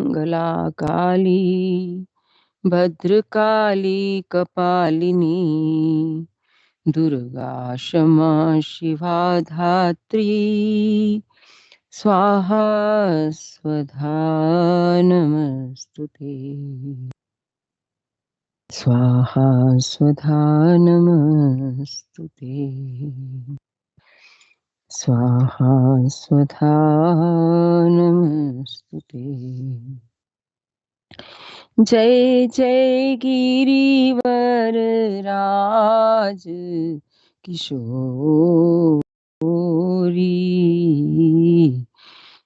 मंगला काली भद्रकाली कपालिनी दुर्गा क्षमा शिवा धात्री स्वाहा स्वधा नमस्तुते स्वाहा स्वधा नमस्तुते स्वाहा स्वधा नमस्तुते। जय जय गिरिवर राज किशोरी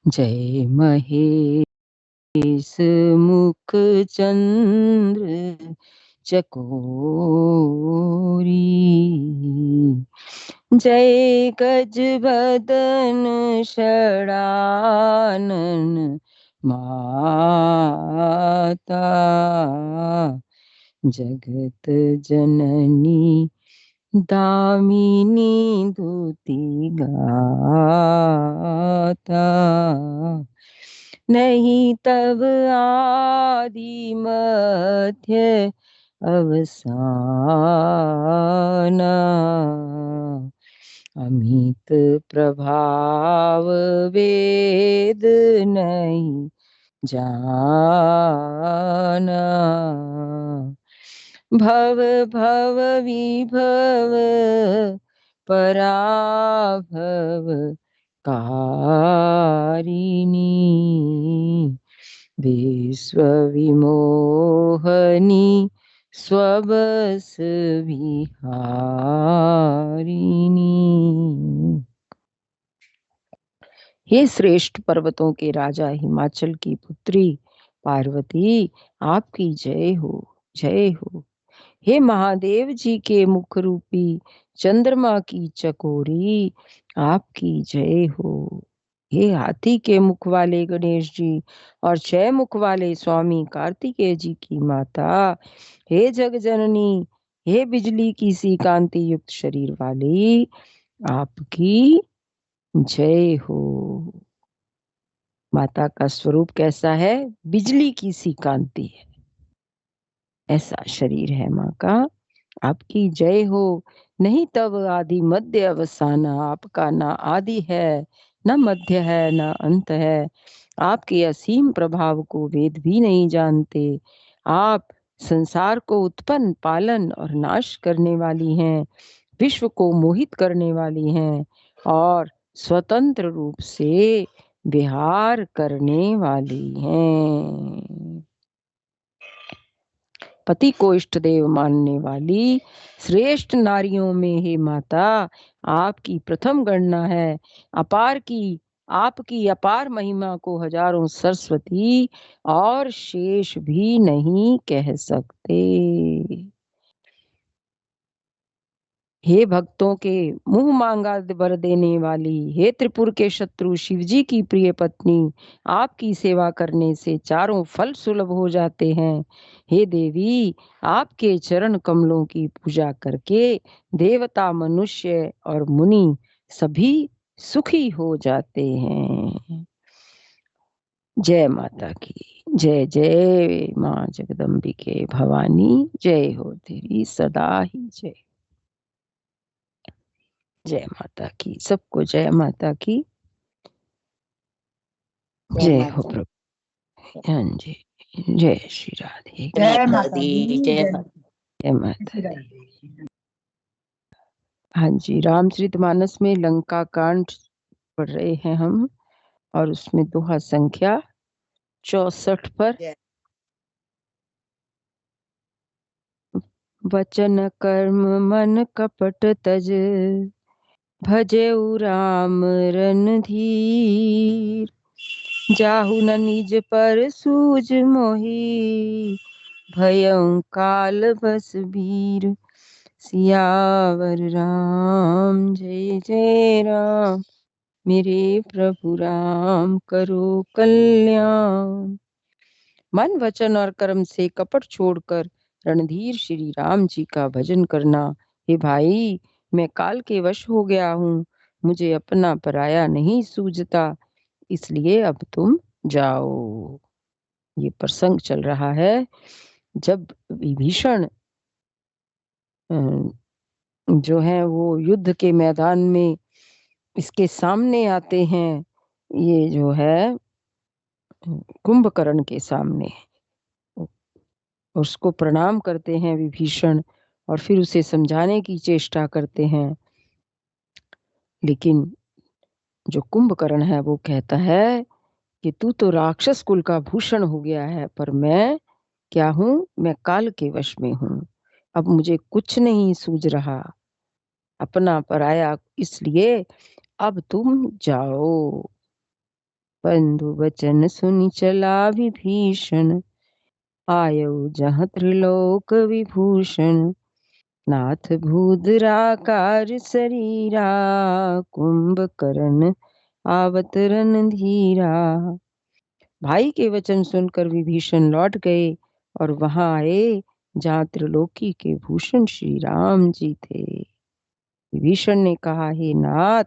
जय महेश मुख चंद्र चकोरी जय गजबदन षडानन माता जगत जननी दामिनी दूती गाता नहीं तब आदि मध्य अवसाना अमित प्रभाव वेद नहीं जाना भव भव विभव पराभव कारिणी विश्व विमोहनी स्वबस विहारिणी। हे श्रेष्ठ पर्वतों के राजा हिमाचल की पुत्री पार्वती आपकी जय हो जय हो। हे महादेव जी के मुख रूपी चंद्रमा की चकोरी आपकी जय हो। हे हाथी के मुख वाले गणेश जी और 6 मुख वाले स्वामी कार्तिकेय जी की माता हे जग जननी हे बिजली की सी कांति युक्त शरीर वाली आपकी जय हो। माता का स्वरूप कैसा है? बिजली की सी कांति है, ऐसा शरीर है माँ का। आपकी जय हो। नहीं तब आदि मध्य अवसान, आपका ना आदि है न मध्य है न अंत है। आपके असीम प्रभाव को वेद भी नहीं जानते। आप संसार को उत्पन्न पालन और नाश करने वाली हैं, विश्व को मोहित करने वाली हैं और स्वतंत्र रूप से विहार करने वाली हैं। पति को इष्ट देव मानने वाली श्रेष्ठ नारियों में हे माता आपकी प्रथम गणना है। आपकी अपार महिमा को हजारों सरस्वती और शेष भी नहीं कह सकते। हे भक्तों के मुंह मांगा वर देने वाली, हे त्रिपुर के शत्रु शिवजी की प्रिय पत्नी, आपकी सेवा करने से चारों फल सुलभ हो जाते हैं। हे देवी, आपके चरण कमलों की पूजा करके देवता मनुष्य और मुनि सभी सुखी हो जाते हैं। जय माता की जय। जय माँ जगदम्बिके भवानी, जय हो तेरी सदा ही जय। जय माता की, सबको जय माता की जय हो प्रभु। हाँ जी, जय श्री राधे, जय माता दी, जय माता दी। हाँ जी, रामचरितमानस में लंका कांड पढ़ रहे हैं हम और उसमें दोहा संख्या 64 पर वचन कर्म मन कपट तज भजेउ राम रणधीर जाहु न निज पर सूझ मोही भयं काल बस वीर सियावर राम जय जय राम मेरे प्रभु राम करो कल्याण। मन वचन और कर्म से कपट छोड़कर रणधीर श्री राम जी का भजन करना। हे भाई, मैं काल के वश हो गया हूँ, मुझे अपना पराया नहीं सूझता, इसलिए अब तुम जाओ। ये प्रसंग चल रहा है जब विभीषण जो है वो युद्ध के मैदान में इसके सामने आते हैं, ये जो है कुंभकर्ण के सामने, उसको प्रणाम करते हैं विभीषण और फिर उसे समझाने की चेष्टा करते हैं। लेकिन जो कुंभकर्ण है वो कहता है कि तू तो राक्षस कुल का भूषण हो गया है, पर मैं क्या हूँ? मैं काल के वश में हूँ। अब मुझे कुछ नहीं सूझ रहा, अपना पराया, इसलिए अब तुम जाओ। बंधु वचन सुनि चला विभीषण, आयो जहाँ त्रिलोक विभूषण। नाथ भूधराकार शरीरा, कुंभकर्ण आवत रणधीरा। भाई के वचन सुनकर विभीषण लौट गए और वहां आए जहाँ त्रिलोकी के भूषण श्री राम जी थे। विभीषण ने कहा, हे नाथ,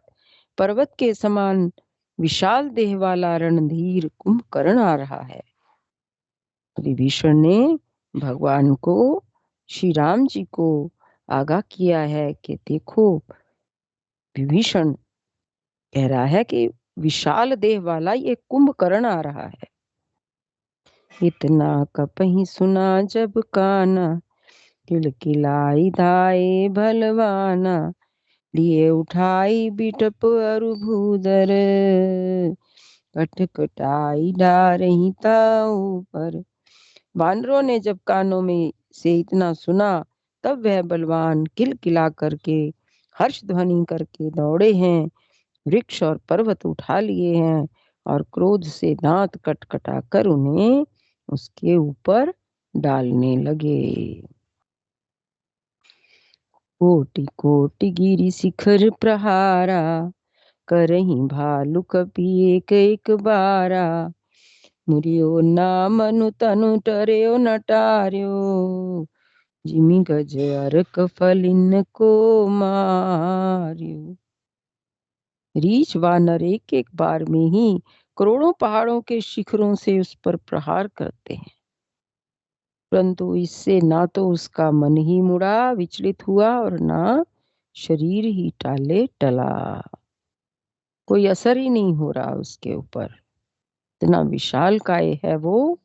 पर्वत के समान विशाल देह वाला रणधीर कुंभकर्ण आ रहा है। विभीषण ने भगवान को, श्री राम जी को आगाह किया है कि देखो, विभीषण कह रहा है कि विशाल देह वाला ये कुंभकर्ण आ रहा है। इतना कपहि सुना जब काना, किलकिलाई धाये भलवाना। लिए उठाई बिटप अरु भूधर, कटकटाई डारही ताऊ पर। वानरों ने जब कानों में से इतना सुना, तब वह बलवान किलकिला करके, हर्ष ध्वनि करके दौड़े हैं, वृक्ष और पर्वत उठा लिए हैं और क्रोध से दांत कटकटा कर उन्हें उसके ऊपर डालने लगे। कोटि कोटि गिरि शिखर प्रहारा, करही भालु कपि एक एक बारा। मुरियो ना मनु तनु टर्यो न टार्यो, जिमि गज अर कफलिन को मार्यो। रीछ वानर एक एक बार में ही करोड़ों पहाड़ों के शिखरों से उस पर प्रहार करते हैं, परंतु इससे ना तो उसका मन ही मुड़ा, विचलित हुआ, और ना शरीर ही टाले टला। कोई असर ही नहीं हो रहा उसके ऊपर। इतना विशाल काय है वो,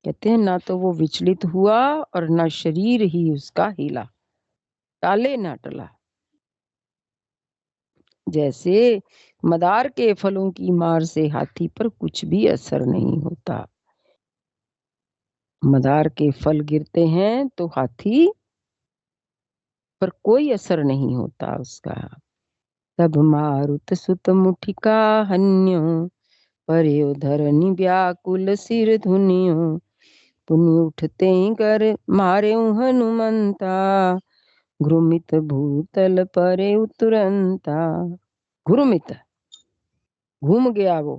कहते हैं ना तो वो विचलित हुआ और ना शरीर ही उसका हिला, टाले ना टला। जैसे मदार के फलों की मार से हाथी पर कुछ भी असर नहीं होता। मदार के फल गिरते हैं तो हाथी पर कोई असर नहीं होता उसका। तब मारुत सुत मुठिका हन्यो, पर्यो धरनी व्याकुल सिर धुनियो। पुनि उठते कर मारे हनुमंता, घृमित भूतल परे तुरंता। घृमित, घूम गया वो,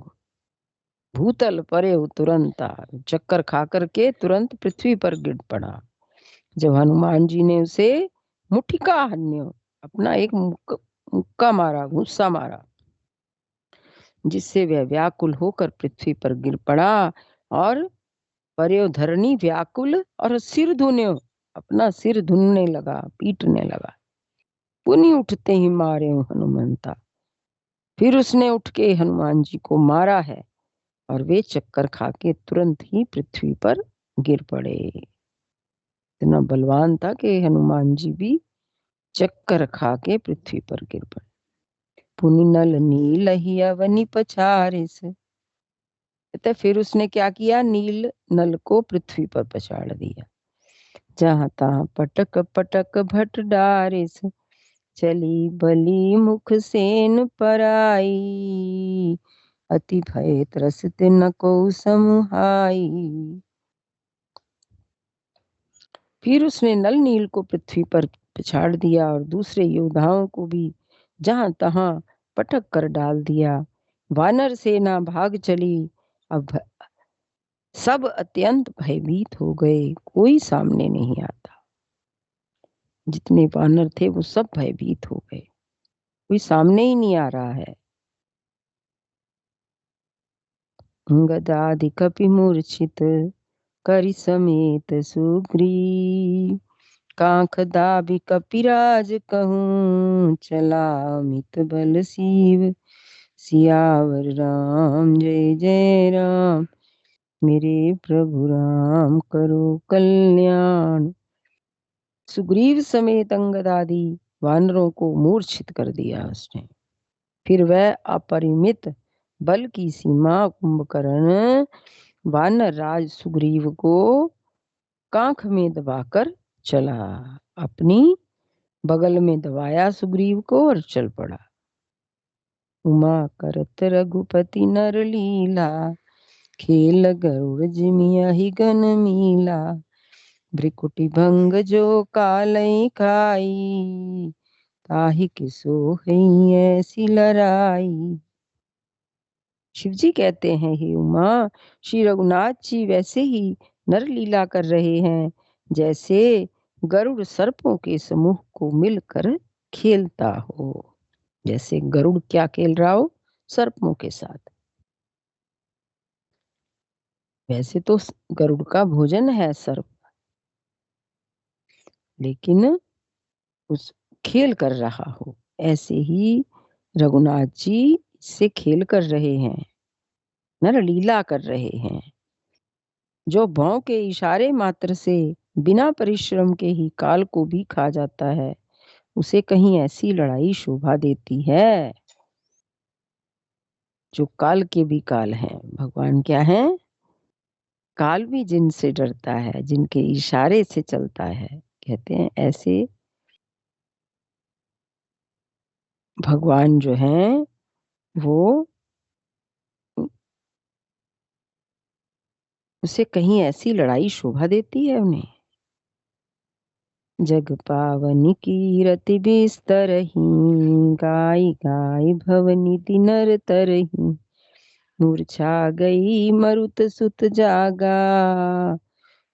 भूतल परे तुरंता, चक्कर खा करके तुरंत पृथ्वी पर गिर पड़ा। जब हनुमान जी ने उसे मुठिका हन्यो, अपना एक मुक्का मारा, गुस्सा मारा, जिससे वह व्याकुल होकर पृथ्वी पर गिर पड़ा और पर्यो धरनी, व्याकुल, और सिर धुन्यो, अपना सिर धुनने लगा, पीटने लगा। पुनि उठते ही मारे हनुमंता, फिर उसने उठ के हनुमान जी को मारा है और वे चक्कर खा के तुरंत ही पृथ्वी पर गिर पड़े। इतना बलवान था कि हनुमान जी भी चक्कर खा के पृथ्वी पर गिर पड़े। पुनि नल नील ही अवनि पछारिस, तो फिर उसने क्या किया, नील नल को पृथ्वी पर पछाड़ दिया। जहाँ तहाँ पटक पटक भट डारिस, चली बली मुख सेन पराई। अति भय त्रसित न को समुहाई। फिर उसने नल नील को पृथ्वी पर पिछाड़ दिया और दूसरे योद्धाओं को भी जहां तहां पटक कर डाल दिया। वानर सेना भाग चली। अब सब अत्यंत भयभीत हो गए, कोई सामने नहीं आता। जितने वानर थे वो सब भयभीत हो गए, कोई सामने ही नहीं आ रहा है। गदादि कपि मूर्छित करि समेत सुग्रीव। कांख दाबि कपिराज कहूँ चला अमित बल सीव। सियावर राम जय जय राम, मेरे प्रभु राम करो कल्याण। सुग्रीव समेत अंगद आदि वानरों को मूर्छित कर दिया उसने। फिर वह अपरिमित बल की सीमा कुंभकर्ण वानर राज सुग्रीव को कांख में दबाकर चला। अपनी बगल में दबाया सुग्रीव को और चल पड़ा। उमा करत रघुपति नर लीला, खेल गरुड़ जिमिया ही गन मीला। भ्रिकुटी भंग जो कालई खाई, ताहि के सोहई ऐसी लड़ाई। शिवजी कहते हैं, हे उमा, श्री रघुनाथ जी वैसे ही नर लीला कर रहे हैं जैसे गरुड़ सर्पों के समूह को मिलकर खेलता हो। जैसे गरुड़ क्या खेल रहा हो? सर्पों के साथ। वैसे तो गरुड़ का भोजन है सर्प, लेकिन उस खेल कर रहा हो, ऐसे ही रघुनाथ जी से खेल कर रहे हैं, नर लीला कर रहे हैं। जो भौं के इशारे मात्र से बिना परिश्रम के ही काल को भी खा जाता है, उसे कहीं ऐसी लड़ाई शोभा देती है। जो काल के भी काल हैं, भगवान क्या है? काल भी जिनसे डरता है, जिनके इशारे से चलता है, कहते हैं ऐसे भगवान जो हैं वो उसे कहीं ऐसी लड़ाई शोभा देती है उन्हें। जग पावनी कीरति बिस्तरही, गाई गाई भवनीति नर तरही। मूर्छा गई मरुत सुत जागा,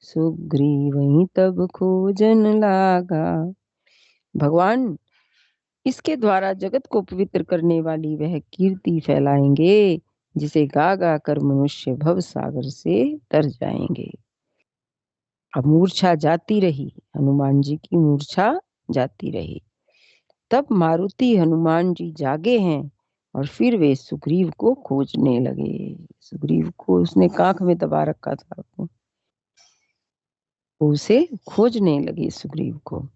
सुग्रीव तब खोजन लागा। भगवान इसके द्वारा जगत को पवित्र करने वाली वह कीर्ति फैलाएंगे, जिसे गा गा कर मनुष्य भव सागर से तर जाएंगे। अब मूर्छा जाती रही, हनुमान जी की मूर्छा जाती रही। तब मारुति हनुमान जी जागे हैं और फिर वे सुग्रीव को खोजने लगे। सुग्रीव को उसने कांख में दबा रखा था, उसे खोजने लगे सुग्रीव को।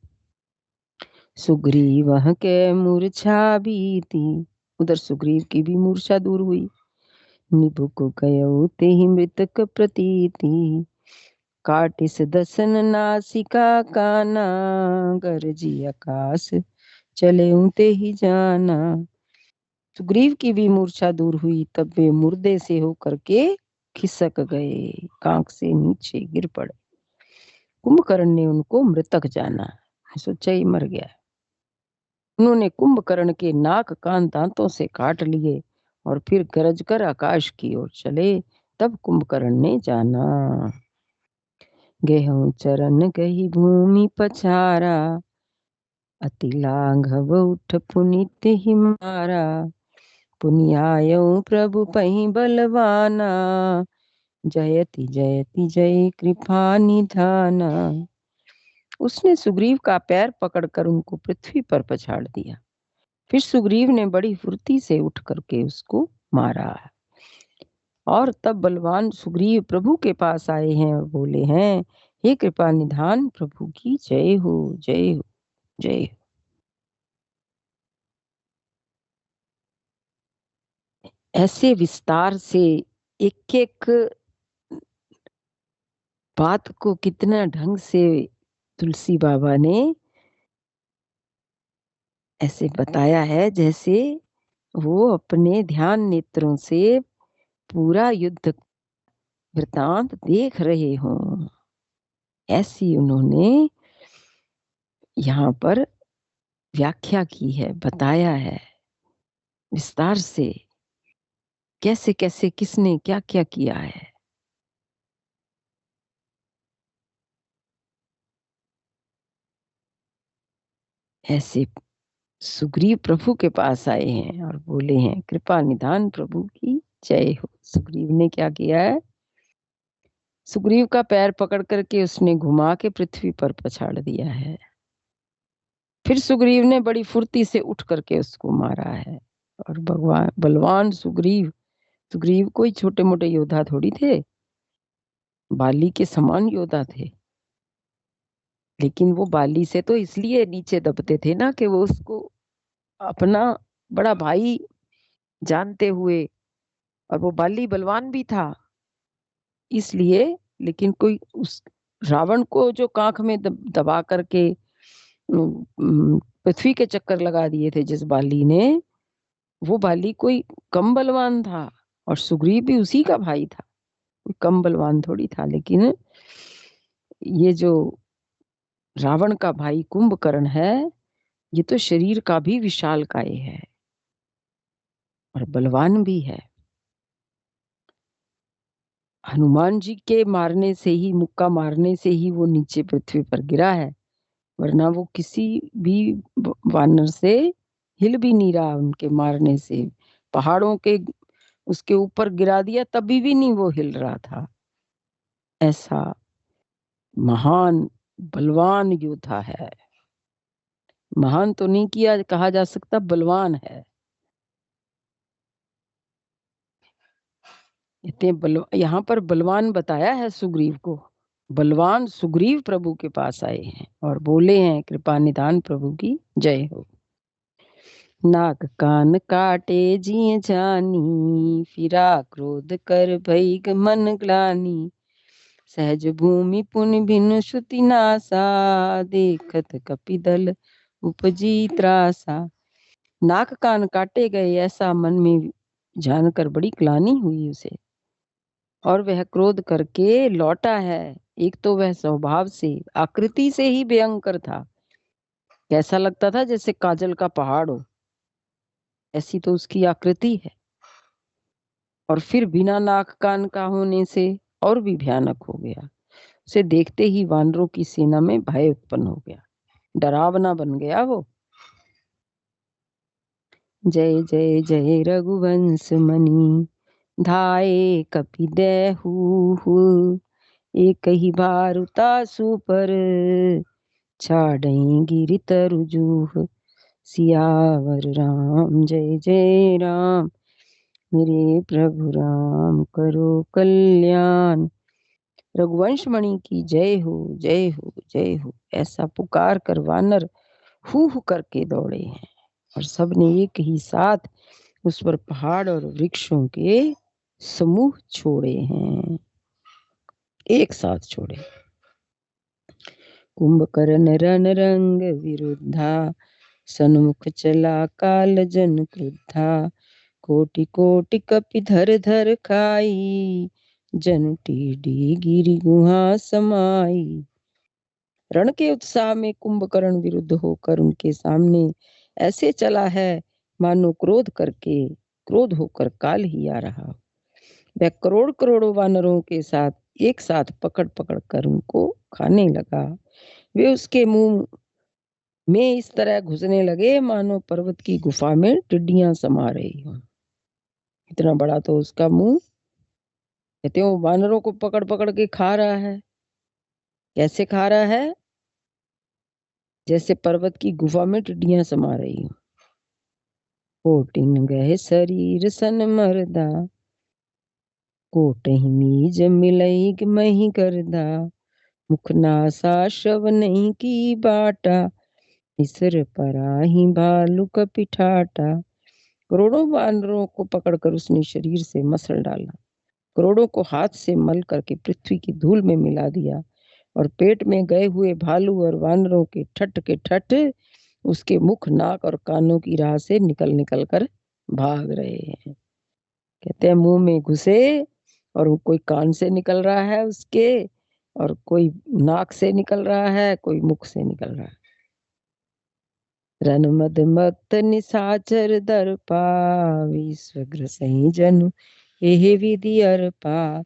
सुग्रीव के मूर्छा बीती, उधर सुग्रीव की भी मूर्छा दूर हुई। निबुक गयो तेहि मृतक प्रतीति, काटिस दसन नासिका काना। गरजी आकाश चले ते ही जाना। सुग्रीव की भी मूर्छा दूर हुई, तब वे मुर्दे से होकर के खिसक गए, कांख से नीचे गिर पड़े। कुंभकर्ण ने उनको मृतक जाना, सोचा ही मर गया। उन्होंने कुंभकर्ण के नाक कान दांतों से काट लिए और फिर गरज कर आकाश की ओर चले। तब कुंभकर्ण ने जाना। गेहूं चरण गही भूमि पछारा, अति लाघव उठ पुनित ही मारा। पुनियायो प्रभु पही बलवाना, जयति जयति जय कृपा निधाना। उसने सुग्रीव का पैर पकड़कर उनको पृथ्वी पर पछाड़ दिया। फिर सुग्रीव ने बड़ी फुर्ती से उठ करके उसको मारा। और तब बलवान सुग्रीव प्रभु के पास आए हैं और बोले हैं, हे कृपा निधान प्रभु की जय हो, जय हो, जय हो। ऐसे विस्तार से एक एक बात को कितना ढंग से तुलसी बाबा ने ऐसे बताया है, जैसे वो अपने ध्यान नेत्रों से पूरा युद्ध वृतांत देख रहे हों। ऐसी उन्होंने यहाँ पर व्याख्या की है, बताया है विस्तार से, कैसे कैसे किसने क्या क्या किया है। ऐसे सुग्रीव प्रभु के पास आए हैं और बोले हैं, कृपा निधान प्रभु की जय हो। सुग्रीव ने क्या किया है? सुग्रीव का पैर पकड़ करके उसने घुमा के पृथ्वी पर पछाड़ दिया है। फिर सुग्रीव ने बड़ी फुर्ती से उठ करके उसको मारा है। और भगवान बलवान सुग्रीव, सुग्रीव कोई छोटे मोटे योद्धा थोड़ी थे, बाली के समान योद्धा थे। लेकिन वो बाली से तो इसलिए नीचे दबते थे ना कि वो उसको अपना बड़ा भाई जानते हुए, और वो बाली बलवान भी था इसलिए। लेकिन कोई उस रावण को जो कांख में दबा करके पृथ्वी के चक्कर लगा दिए थे जिस बाली ने, वो बाली कोई कम बलवान था। और सुग्रीव भी उसी का भाई था, कोई कम बलवान थोड़ी था। लेकिन ये जो रावण का भाई कुंभकर्ण है, ये तो शरीर का भी विशालकाय है और बलवान भी है। हनुमान जी के मारने से ही, मुक्का मारने से ही वो नीचे पृथ्वी पर गिरा है, वरना वो किसी भी वानर से हिल भी नहीं रहा। उनके मारने से पहाड़ों के उसके ऊपर गिरा दिया तभी भी नहीं वो हिल रहा था। ऐसा महान बलवान योद्धा है। महान तो नहीं किया कहा जा सकता, बलवान है। इतने यहाँ पर बलवान बताया है सुग्रीव को। बलवान सुग्रीव प्रभु के पास आए हैं और बोले हैं, कृपा निधान प्रभु की जय हो। नाक कान काटे जिय जानी, फिरा क्रोध कर भई मन ग्लानि। सहज भूमि पुनि भिन्न श्रुति नासा, देखत कपिदल उपजी त्रासा। नाक कान काटे गए ऐसा मन में जानकर बड़ी ग्लानि हुई उसे, और वह क्रोध करके लौटा है। एक तो वह स्वभाव से, आकृति से ही भयंकर था, कैसा लगता था जैसे काजल का पहाड़ हो, ऐसी तो उसकी आकृति है। और फिर बिना नाक कान का होने से और भी भयानक हो गया। उसे देखते ही वानरों की सेना में भय उत्पन्न हो गया, डरावना बन गया वो। जय जय जय रघुवंश मणि, धाये कपि देहु। एक ही बार उतासु पर, छाड़ई गिरि तरु जूह। सियावर राम जय जय राम, मेरे प्रभु राम करो कल्याण। रघुवंश मणि की जय हो जय हो जय हो, ऐसा पुकार कर वानर हू हू करके दौड़े हैं। और सबने एक ही साथ उस पर पहाड़ और वृक्षों के समूह छोड़े हैं, एक साथ छोड़े। कुंभकर्ण रण रंग विरुद्धा, सन्मुख चला काल जन क्रुद्धा। कोटि कोटि कपि धर धर खाई, जन टीडी गिरि गुहा समाई। रण के उत्साह में कुंभकर्ण विरुद्ध होकर उनके सामने ऐसे चला है मानो क्रोध होकर काल ही आ रहा। वह करोड़ करोड़ों वानरों के साथ एक साथ पकड़ पकड़ कर उनको खाने लगा। वे उसके मुंह में इस तरह घुसने लगे मानो पर्वत की गुफा में टिड्डियां समा रही हो। इतना बड़ा तो उसका मुंह, कहते हो वानरों को पकड़ पकड़ के खा रहा है। कैसे खा रहा है? जैसे पर्वत की गुफा में टिड्डियां समा रही हो। कोटिन गए शरीर सन मरदा, कोटहि नीज मिलई मही करदा। मुख नासा शव नहीं की बाटा, इसर पराही भालू कपिठाटा। करोड़ों वानरों को पकड़कर उसने शरीर से मसल डाला, करोड़ों को हाथ से मल करके पृथ्वी की धूल में मिला दिया। और पेट में गए हुए भालू और वानरों के ठट के ठट उसके मुख नाक और कानों की राह से निकल निकल कर भाग रहे हैं। कहते हैं मुंह में घुसे और कोई कान से निकल रहा है उसके, और कोई नाक से निकल रहा है, कोई मुख से निकल रहा है। रन मद मत निशाचर दर्पा, विश्वग्र सही जनु एहि विधि अर्पा।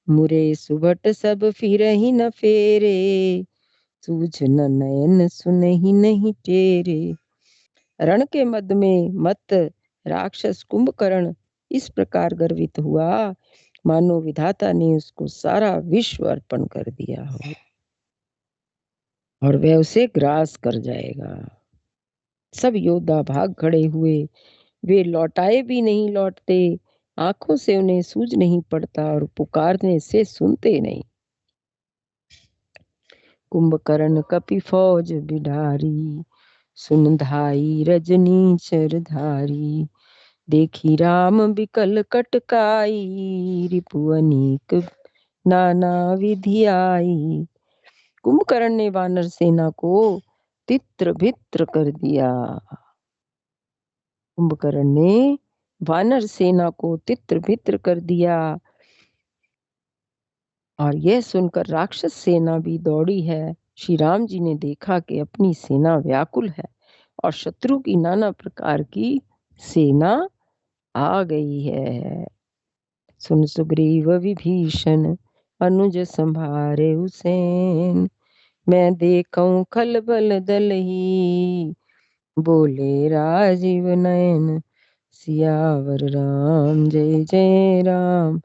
मुरे सुभट सब फिरहि न फेरे, सूझ न नयन सुनहि नहीं टेरे। रण के मध्य में मत राक्षस कुंभकर्ण इस प्रकार गर्वित हुआ मानो विधाता ने उसको सारा विश्व अर्पण कर दिया हो और वह उसे ग्रास कर जाएगा। सब योद्धा भाग खड़े हुए, वे लौटाए भी नहीं लौटते, आंखों से उन्हें सूझ नहीं पड़ता और पुकारने से सुनते नहीं। कुंभकर्ण कपि फौज बिडारी, सुन धाई रजनी चरधारी, देखी राम बिकल कटकाई, रिपु अनेक नाना विधि आई। कुंभकर्ण ने वानर सेना को तित्र भित्र कर दिया। कुंभकर्ण ने वानर सेना को तित्र भित्र कर दिया और यह सुनकर राक्षस सेना भी दौड़ी है। श्री राम जी ने देखा कि अपनी सेना व्याकुल है और शत्रु की नाना प्रकार की सेना आ गई है। सुन सुग्रीव विभीषण अनुज संभारे हुसैन, मैं देखूं खलबल दल ही, बोले राजीव नयन, सियावर राम जय जय राम,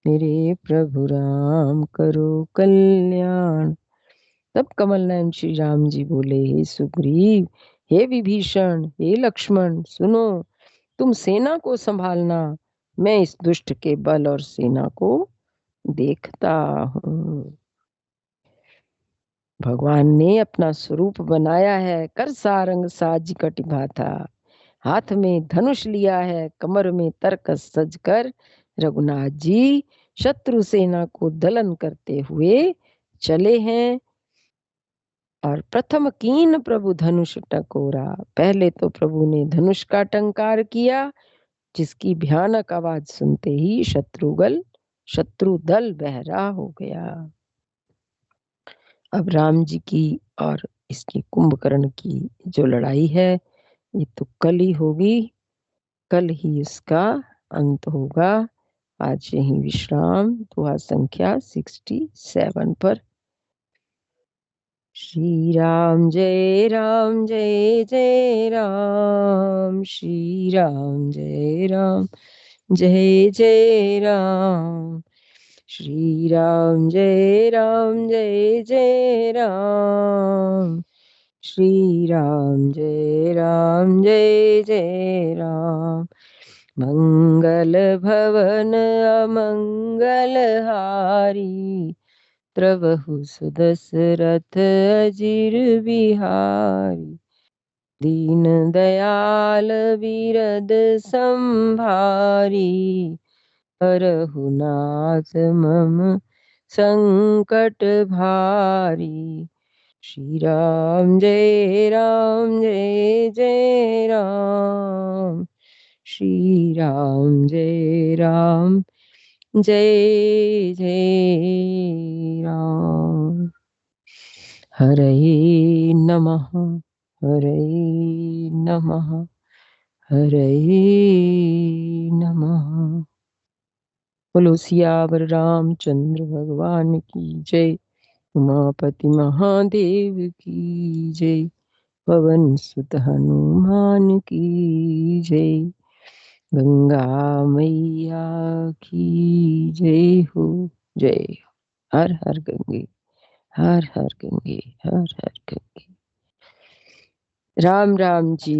मेरे प्रभु राम करो कल्याण। तब कमल नयन श्री राम जी बोले, हे सुग्रीव, हे विभीषण, हे लक्ष्मण, सुनो, तुम सेना को संभालना, मैं इस दुष्ट के बल और सेना को देखता हूँ। भगवान ने अपना स्वरूप बनाया है, कर सारंग साज कटिभाता, हाथ में धनुष लिया है, कमर में तरकस सजकर रघुनाथ जी शत्रु सेना को दलन करते हुए चले हैं। और प्रथम कीन प्रभु धनुष टकोरा, पहले तो प्रभु ने धनुष का टंकार किया, जिसकी भयानक आवाज सुनते ही शत्रु दल बहरा हो गया। अब राम जी की और इसकी कुंभकर्ण की जो लड़ाई है, ये तो कल ही होगी, कल ही इसका अंत होगा। आज यही विश्राम। दुआ संख्या 67 पर। श्री राम जय राम जय जय राम, श्री राम जय राम जय जय राम, श्री राम जय राम जय जय राम, श्री राम जय राम जय जय राम। मंगल भवन अमंगल हारी, प्रभु सुदशरथ अजिर बिहारी, दीन दयाल विरद संभारी, हरहु नाथ मम संकट भारी। श्री राम जय जय राम, श्री राम जय जय राम। हरे नमः, हरे नमः, हरे नमः। बोलो सियावर रामचंद्र भगवान की जय, उमापति महादेव की जय, पवन सुत हनुमान की जय, गंगा मैया की जय हो, जय हो। हर हर गंगे, हर हर गंगे, हर हर गंगे। राम राम जी।